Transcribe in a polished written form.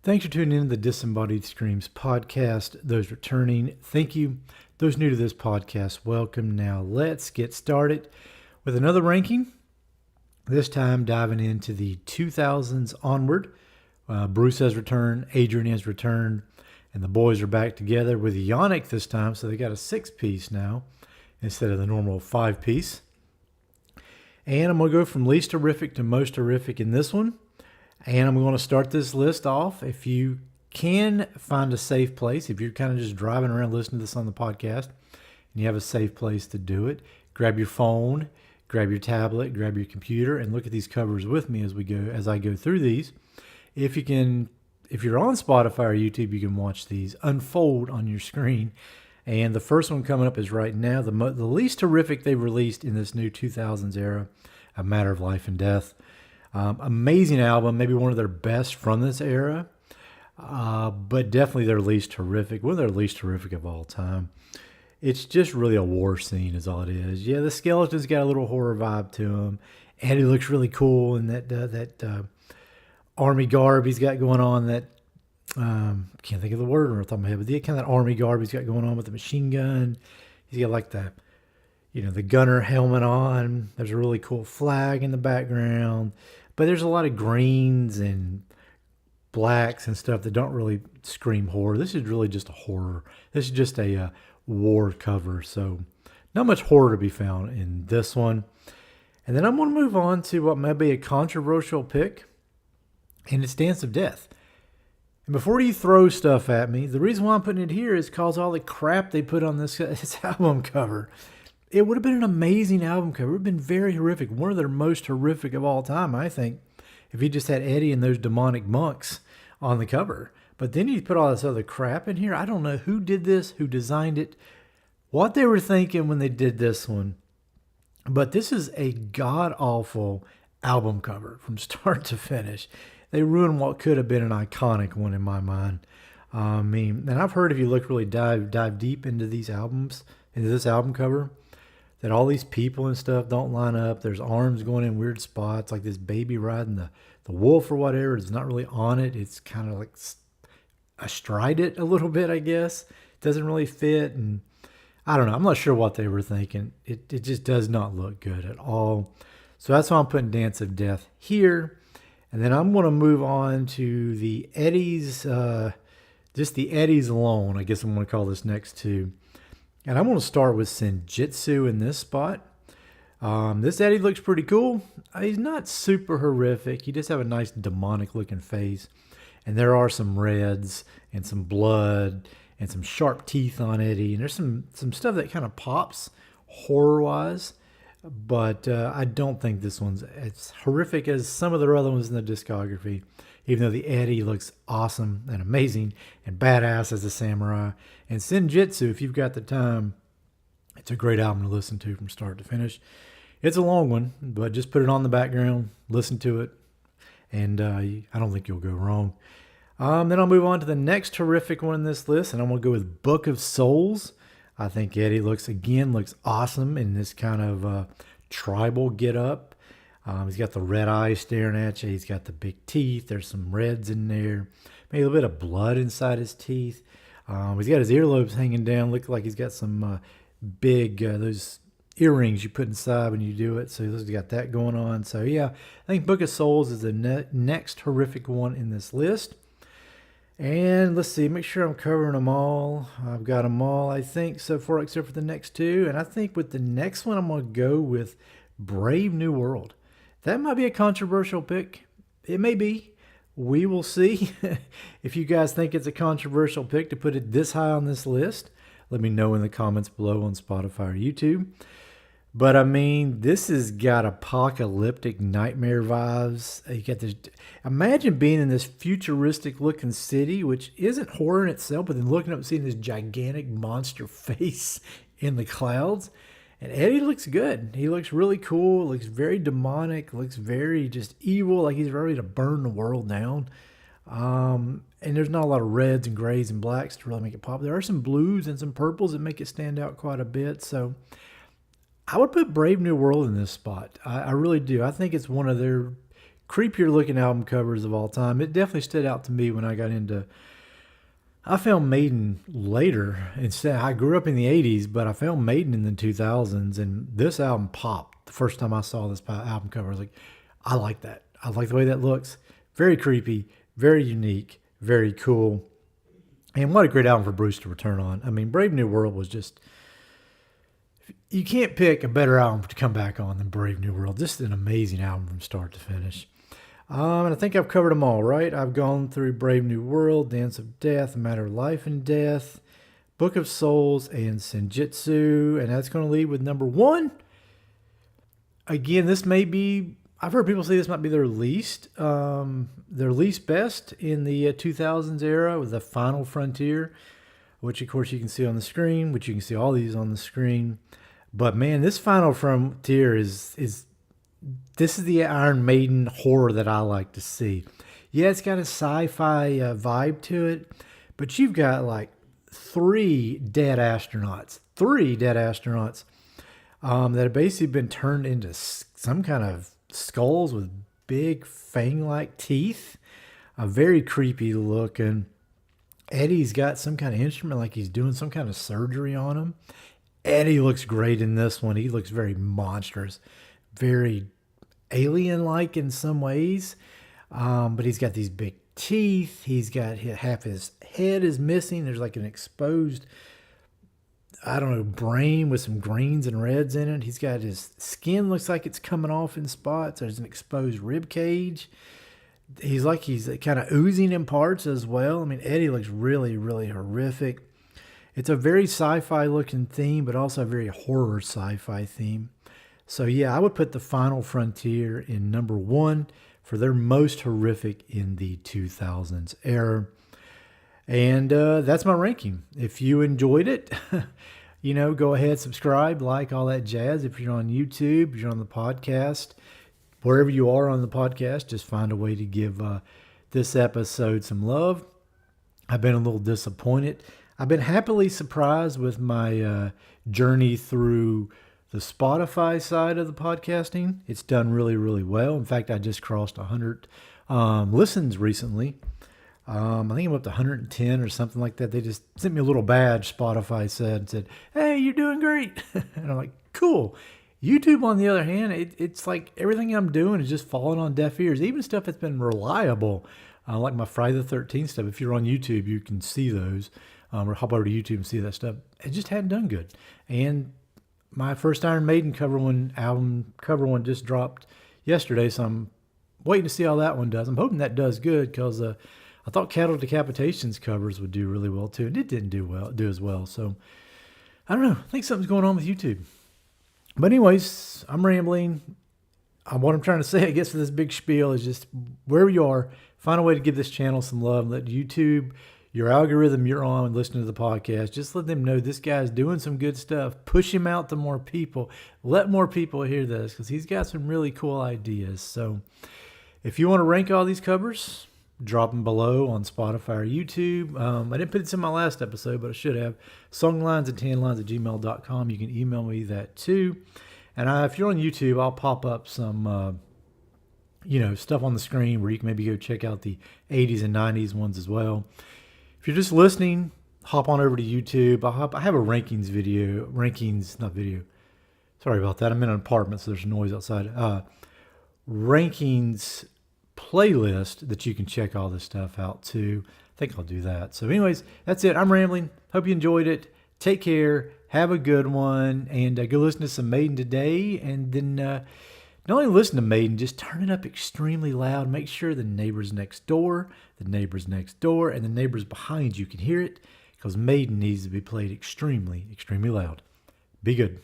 Thanks for tuning in to the Disembodied Screams podcast. Those returning, thank you. Those new to this podcast, welcome. Now let's get started with another ranking. This time diving into the 2000s onward. Bruce has returned, Adrian has returned, and the boys are back together with Yannick this time. So they got a 6-piece now instead of the normal 5-piece. And I'm going to go from least horrific to most horrific in this one. And I'm going to start this list off. If you can find a safe place, if you're kind of just driving around listening to this on the podcast and you have a safe place to do it, grab your phone, grab your tablet, grab your computer, and look at these covers with me as I go through these. If you're on Spotify or YouTube, you can watch these unfold on your screen. And the first one coming up is right now, the least horrific they've released in this new 2000s era, A Matter of Life and Death. Amazing album, maybe one of their best from this era, but definitely their least horrific, one of their least horrific of all time. It's just really a war scene is all it is. Yeah, the skeleton's got a little horror vibe to him, and he looks really cool in that army garb he's got going on, that can't think of the word on the top of my head, but the kind of that army garb he's got going on with the machine gun. He's got like the gunner helmet on. There's a really cool flag in the background. But there's a lot of greens and blacks and stuff that don't really scream horror. This is really just a horror. This is just a war cover. So not much horror to be found in this one. And then I'm going to move on to what may be a controversial pick. And it's Dance of Death. And before you throw stuff at me, the reason why I'm putting it here is because all the crap they put on this album cover. It would have been an amazing album cover. It would have been very horrific. One of their most horrific of all time, I think, if he just had Eddie and those demonic monks on the cover. But then you put all this other crap in here. I don't know who did this, who designed it, what they were thinking when they did this one. But this is a god-awful album cover from start to finish. They ruined what could have been an iconic one in my mind. And I've heard if you look really dive deep into these albums, into this album cover, that all these people and stuff don't line up. There's arms going in weird spots, like this baby riding the wolf or whatever. It's not really on it. It's kind of like astride it a little bit, I guess. It doesn't really fit. And I don't know. I'm not sure what they were thinking. It just does not look good at all. So that's why I'm putting Dance of Death here. And then I'm going to move on to the Eddies, just the Eddies alone. I guess I'm going to call this next two. And I'm going to start with Senjutsu in this spot. This Eddie looks pretty cool. He's not super horrific. He does have a nice demonic looking face. And there are some reds and some blood and some sharp teeth on Eddie. And there's some stuff that kind of pops horror-wise. But I don't think this one's as horrific as some of the other ones in the discography. Even though the Eddie looks awesome and amazing and badass as a samurai. And Senjutsu, if you've got the time, it's a great album to listen to from start to finish. It's a long one, but just put it on the background, listen to it, and I don't think you'll go wrong. Then I'll move on to the next horrific one in this list, and I'm going to go with Book of Souls. I think Eddie looks awesome in this kind of tribal get-up. He's got the red eyes staring at you. He's got the big teeth. There's some reds in there. Maybe a little bit of blood inside his teeth. He's got his earlobes hanging down. Looks like he's got some big, those earrings you put inside when you do it. So he's got that going on. So yeah, I think Book of Souls is the next horrific one in this list. And let's see, make sure I'm covering them all. I've got them all, I think, so far, except for the next two. And I think with the next one, I'm going to go with Brave New World. That might be a controversial pick. It may be. We will see. If you guys think it's a controversial pick to put it this high on this list, let me know in the comments below on Spotify or YouTube. But I mean, this has got apocalyptic nightmare vibes. You got this. Imagine being in this futuristic looking city, which isn't horror in itself, but then looking up and seeing this gigantic monster face in the clouds. And Eddie looks good. He looks really cool. Looks very demonic. Looks very just evil, like he's ready to burn the world down. And there's not a lot of reds and grays and blacks to really make it pop. There are some blues and some purples that make it stand out quite a bit. So I would put Brave New World in this spot. I really do. I think it's one of their creepier looking album covers of all time. It definitely stood out to me when I got into. I found Maiden later. Instead, I grew up in the '80s, but I found Maiden in the 2000s, and this album popped the first time I saw this album cover. I was like, I like that. I like the way that looks. Very creepy, very unique, very cool. And what a great album for Bruce to return on. I mean, Brave New World was just, you can't pick a better album to come back on than Brave New World. Just an amazing album from start to finish. And I think I've covered them all, right? I've gone through Brave New World, Dance of Death, A Matter of Life and Death, Book of Souls, and Senjutsu. And that's going to lead with number 1. Again, this may be, I've heard people say this might be their least best in the 2000s era, with The Final Frontier, which of course you can see on the screen, which you can see all these on the screen. But man, this Final Frontier is this is the Iron Maiden horror that I like to see. Yeah, it's got a sci-fi vibe to it, but you've got like 3 dead astronauts that have basically been turned into some kind of skulls with big fang-like teeth. Very creepy looking. Eddie's got some kind of instrument, like he's doing some kind of surgery on him. Eddie looks great in this one. He looks very monstrous, very alien-like in some ways. But he's got these big teeth. He's got half his head is missing. There's like an exposed, I don't know, brain with some greens and reds in it. He's got his skin looks like it's coming off in spots. There's an exposed rib cage. He's kind of oozing in parts as well. I mean, Eddie looks really, really horrific. It's a very sci-fi looking theme, but also a very horror sci-fi theme. So yeah, I would put The Final Frontier in number 1 for their most horrific in the 2000s era. And that's my ranking. If you enjoyed it, go ahead, subscribe, like, all that jazz. If you're on YouTube, if you're on the podcast, wherever you are on the podcast, just find a way to give this episode some love. I've been a little disappointed. I've been happily surprised with my journey through the Spotify side of the podcasting. It's done really, really well. In fact, I just crossed 100 listens recently. I think I'm up to 110 or something like that. They just sent me a little badge, Spotify said, hey, you're doing great. And I'm like, cool. YouTube, on the other hand, it's like everything I'm doing is just falling on deaf ears. Even stuff that's been reliable, like my Friday the 13th stuff. If you're on YouTube, you can see those. Or hop over to YouTube and see that stuff. It just hadn't done good. And my first Iron Maiden album cover one just dropped yesterday, so I'm waiting to see how that one does. I'm hoping that does good, because I thought Cattle Decapitation's covers would do really well too, and it didn't do as well. So I don't know. I think something's going on with YouTube. But anyways, I'm rambling. What I'm trying to say, I guess, for this big spiel is just wherever you are, find a way to give this channel some love. Let YouTube, your algorithm you're on and listening to the podcast, just let them know this guy's doing some good stuff. Push him out to more people. Let more people hear this, because he's got some really cool ideas. So if you want to rank all these covers, drop them below on Spotify or YouTube. I didn't put this in my last episode, but I should have. songlines@tanlines@gmail.com. You can email me that too. And if you're on YouTube, I'll pop up some stuff on the screen where you can maybe go check out the 80s and 90s ones as well. If you're just listening, hop on over to YouTube. I have a rankings video. Sorry about that. I'm in an apartment, so there's noise outside. Rankings playlist that you can check all this stuff out too. I think I'll do that. So anyways, that's it. I'm rambling. Hope you enjoyed it. Take care. Have a good one. And go listen to some Maiden today. And then not only listen to Maiden, just turn it up extremely loud. Make sure the neighbors next door, and the neighbors behind you can hear it, because Maiden needs to be played extremely, extremely loud. Be good.